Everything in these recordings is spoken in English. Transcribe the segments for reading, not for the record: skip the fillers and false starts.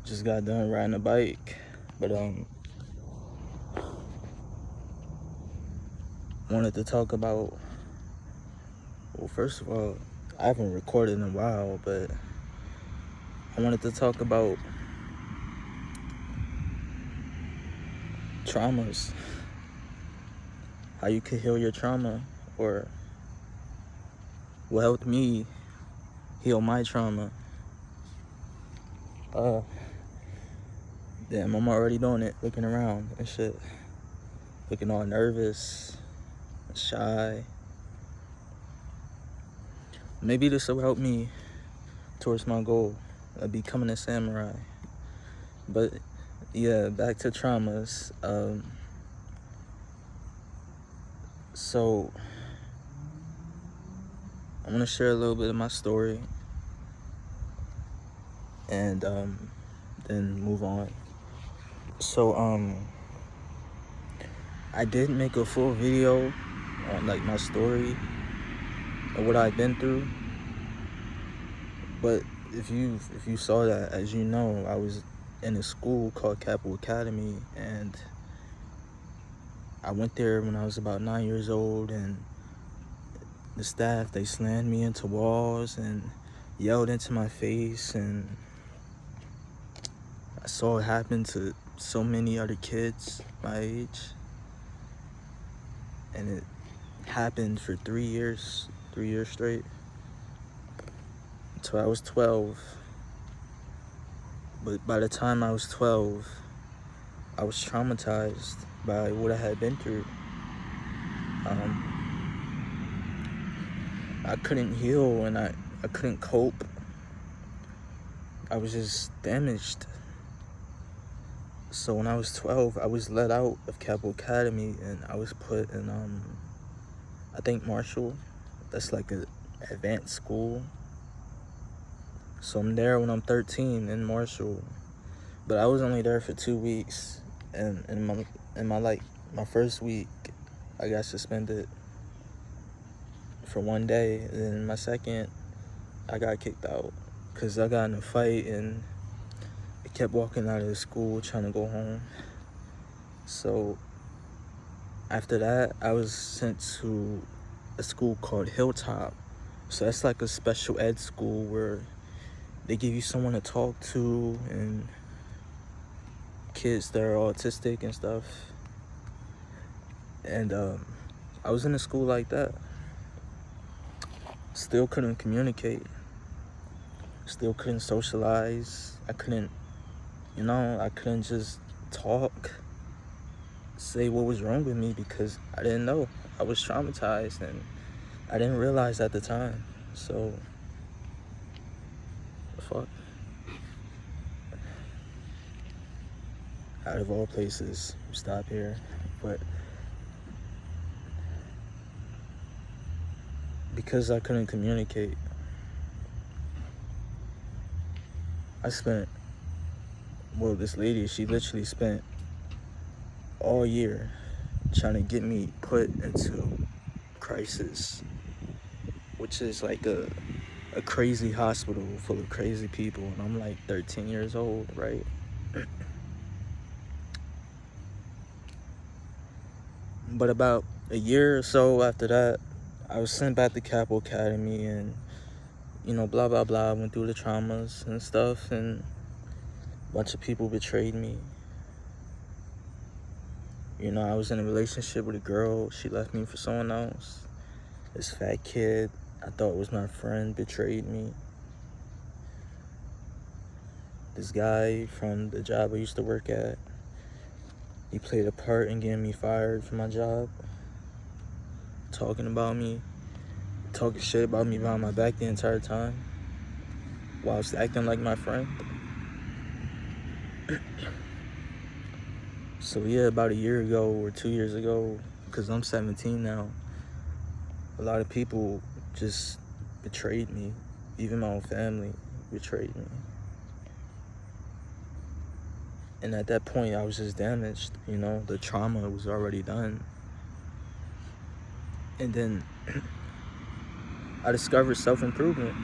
Just got done riding a bike, but wanted to talk about, well, first of all, I haven't recorded in a while, but I wanted to talk about traumas, how you could heal your trauma, or what helped me heal my trauma. Damn, I'm already doing it, looking around and shit, looking all nervous, shy. Maybe this will help me towards my goal of becoming a samurai. But yeah, back to traumas. So I'm gonna share a little bit of my story and then move on. So I did make a full video on like my story and what I've been through. But if you saw that, as you know, I was in a school called Capital Academy, and I went there when I was about 9 years old, and the staff, they slammed me into walls and yelled into my face, and I saw it happen to so many other kids my age, and it happened for 3 years straight, until I was 12. But by the time I was 12, I was traumatized by what I had been through. I couldn't heal, and I couldn't cope. I was just damaged. So when I was 12, I was let out of Capital Academy, and I was put in, I think Marshall. That's like a advanced school. So I'm there when I'm 13 in Marshall. But I was only there for 2 weeks, and in my first week, I got suspended for 1 day, and then my second, I got kicked out because I got in a fight, and I kept walking out of the school trying to go home. So after that, I was sent to a school called Hilltop. So that's like a special ed school where they give you someone to talk to, and kids that are autistic and stuff. And I was in a school like that. Still couldn't communicate. Still couldn't socialize. I couldn't just talk, say what was wrong with me, because I didn't know. I was traumatized, and I didn't realize at the time. So, fuck. Out of all places, stop here. But because I couldn't communicate, this lady, she literally spent all year trying to get me put into crisis, which is like a crazy hospital full of crazy people, and I'm like 13 years old, right? But about a year or so after that, I was sent back to Capital Academy, and blah blah blah, went through the traumas and stuff, and a bunch of people betrayed me. I was in a relationship with a girl. She left me for someone else. This fat kid I thought was my friend betrayed me. This guy from the job I used to work at, he played a part in getting me fired from my job, talking shit about me behind my back the entire time, whilst acting like my friend. So yeah, about a year ago or 2 years ago, because I'm 17 now, a lot of people just betrayed me. Even my own family betrayed me. And at that point, I was just damaged. The trauma was already done. And then I discovered self-improvement.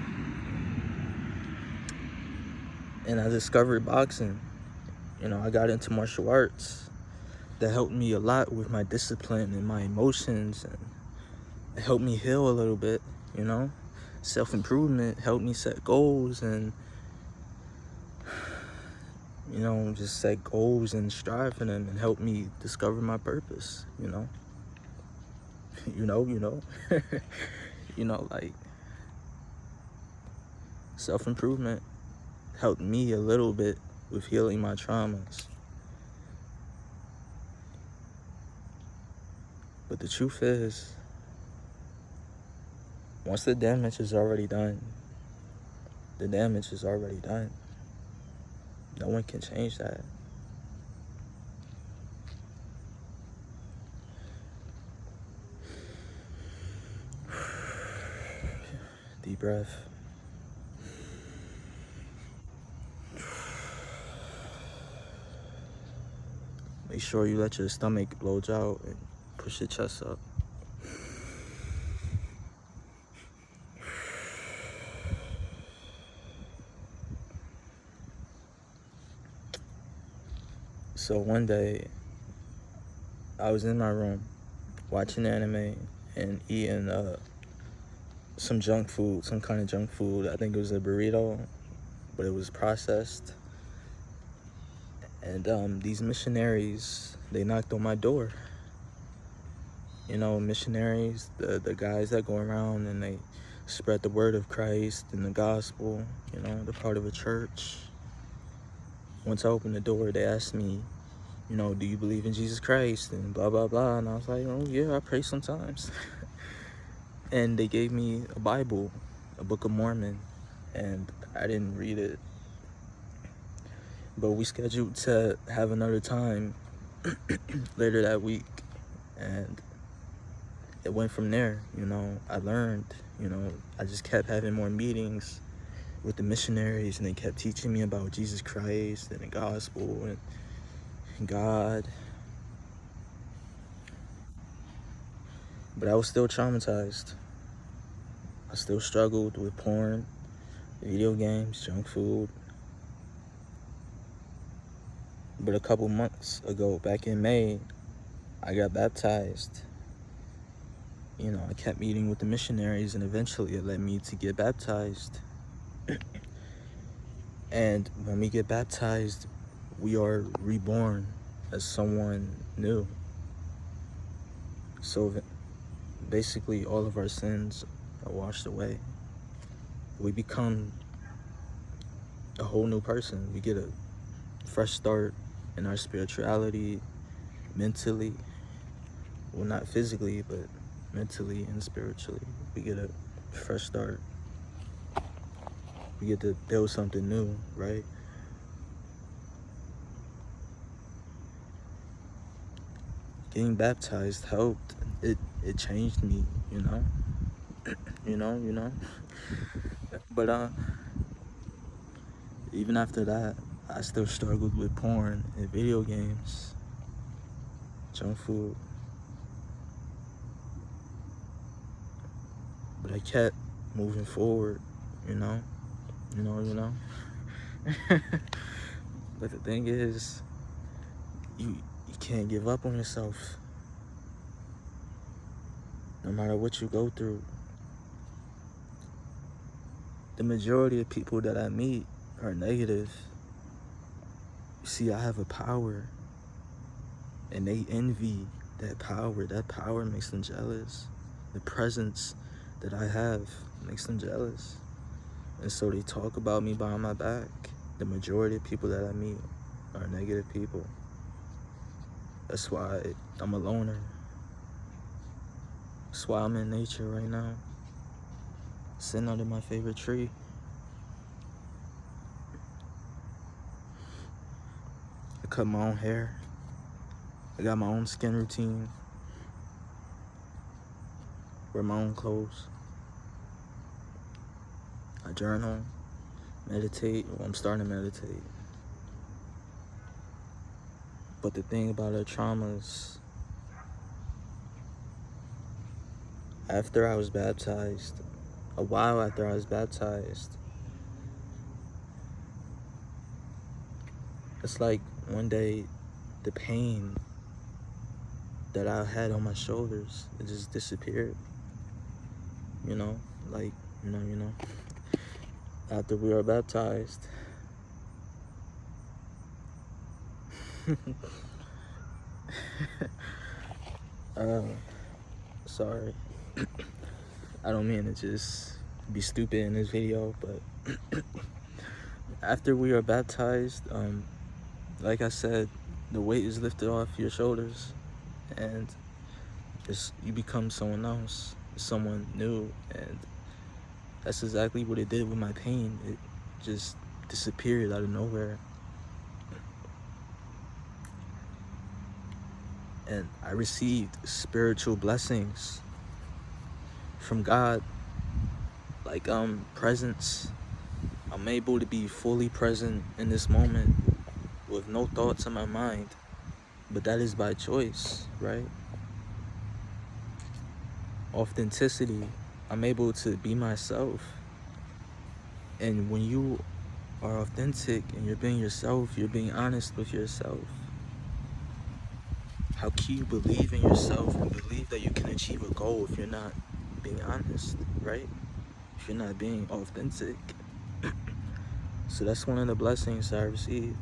And I discovered boxing. I got into martial arts. That helped me a lot with my discipline and my emotions, and it helped me heal a little bit. Self-improvement helped me set goals, and just set goals and strive for them, and help me discover my purpose. you know you know like, self-improvement helped me a little bit with healing my traumas. But the truth is, once the damage is already done, the damage is already done. No one can change that. Deep breath. Make sure you let your stomach bulge out and push your chest up. So one day, I was in my room watching anime and eating some junk food, some kind of junk food. I think it was a burrito, but it was processed. And these missionaries, they knocked on my door. Missionaries, the guys that go around and they spread the word of Christ and the gospel, they're part of a church. Once I opened the door, they asked me, do you believe in Jesus Christ? And blah, blah, blah. And I was like, oh, yeah, I pray sometimes. And they gave me a Bible, a Book of Mormon, and I didn't read it. But we scheduled to have another time later that week, and it went from there. I learned, I just kept having more meetings with the missionaries, and they kept teaching me about Jesus Christ and the gospel and God. But I was still traumatized. I still struggled with porn, video games, junk food. But a couple months ago, back in May, I got baptized. I kept meeting with the missionaries, and eventually it led me to get baptized. And when we get baptized, we are reborn as someone new. So basically, all of our sins are washed away. We become a whole new person. We get a fresh start in our spirituality, mentally. Well, not physically, but mentally and spiritually. We get a fresh start. We get to build something new, right? Getting baptized helped. It changed me, you know. But even after that, I still struggled with porn and video games, junk food. But I kept moving forward, you know. But the thing is, you can't give up on yourself. No matter what you go through. The majority of people that I meet are negative. You see, I have a power, and they envy that power. That power makes them jealous. The presence that I have makes them jealous. And so they talk about me behind my back. The majority of people that I meet are negative people. That's why I'm a loner. That's why I'm in nature right now, sitting under my favorite tree. I cut my own hair. I got my own skin routine. Wear my own clothes. I journal, meditate. Well, I'm starting to meditate. But the thing about our traumas, after I was baptized, a while after I was baptized, It's like one day the pain that I had on my shoulders, it just disappeared. You know, like, after we were baptized. uh, Sorry. I don't mean to just be stupid in this video, but after we are baptized, like I said, the weight is lifted off your shoulders, and you become someone else, someone new, and that's exactly what it did with my pain. It just disappeared out of nowhere. And I received spiritual blessings from God, like presence. I'm able to be fully present in this moment with no thoughts in my mind, but that is by choice, right? Authenticity. I'm able to be myself. And when you are authentic and you're being yourself, you're being honest with yourself. How can you believe in yourself and believe that you can achieve a goal if you're not being honest, right? If you're not being authentic. So that's one of the blessings that I received.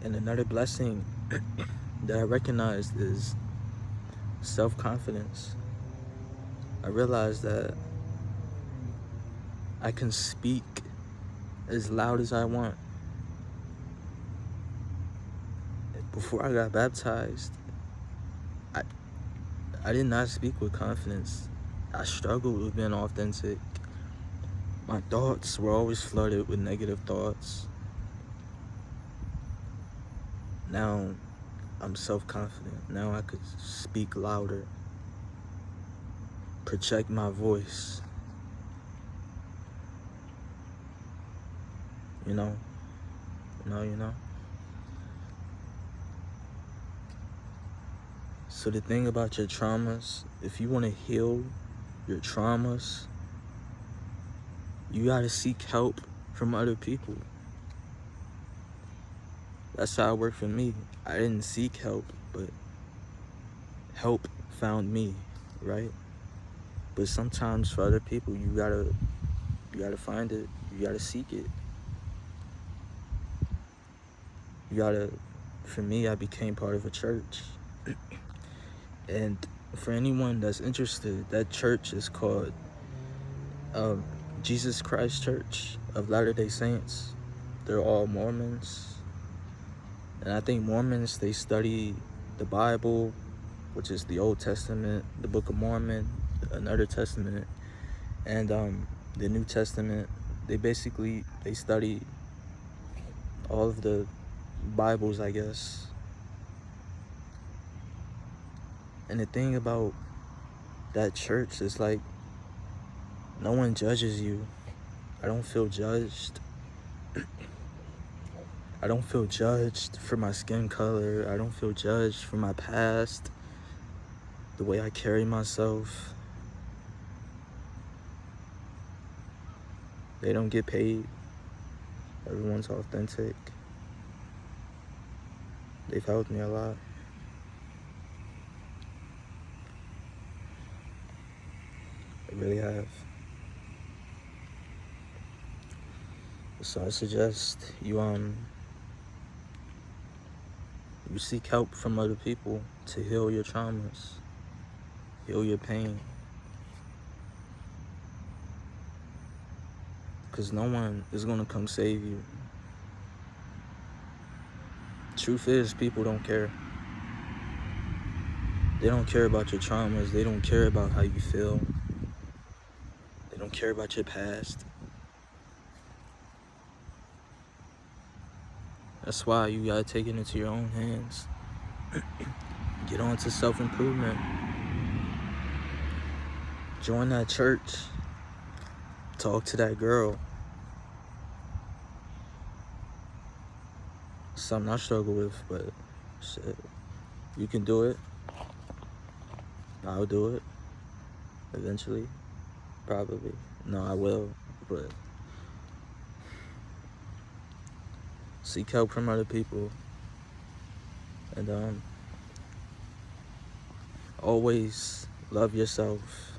And another blessing that I recognized is self-confidence. I realized that I can speak as loud as I want. Before I got baptized, I did not speak with confidence. I struggled with being authentic. My thoughts were always flooded with negative thoughts. Now I'm self-confident. Now I could speak louder, project my voice. You know. So the thing about your traumas, if you want to heal your traumas, you gotta seek help from other people. That's how it worked for me. I didn't seek help, but help found me, right? But sometimes for other people, you gotta find it. You gotta seek it. For me, I became part of a church. And for anyone that's interested, that church is called Jesus Christ Church of Latter-day Saints. They're all Mormons. And I think Mormons, they study the Bible, which is the Old Testament, the Book of Mormon, another testament, and the New Testament. They study all of the Bibles, I guess. And the thing about that church is, like, no one judges you. I don't feel judged. I don't feel judged for my skin color. I don't feel judged for my past, the way I carry myself. They don't get paid. Everyone's authentic. They've helped me a lot. They really have. So I suggest you seek help from other people to heal your traumas, heal your pain. Because no one is gonna come save you. Truth is, people don't care. They don't care about your traumas. They don't care about how you feel. They don't care about your past. That's why you gotta take it into your own hands. Get on to self-improvement. Join that church. Talk to that girl. Something I struggle with, but shit, you can do it. I'll do it. Eventually. Probably. No, I will. But seek help from other people, and always love yourself.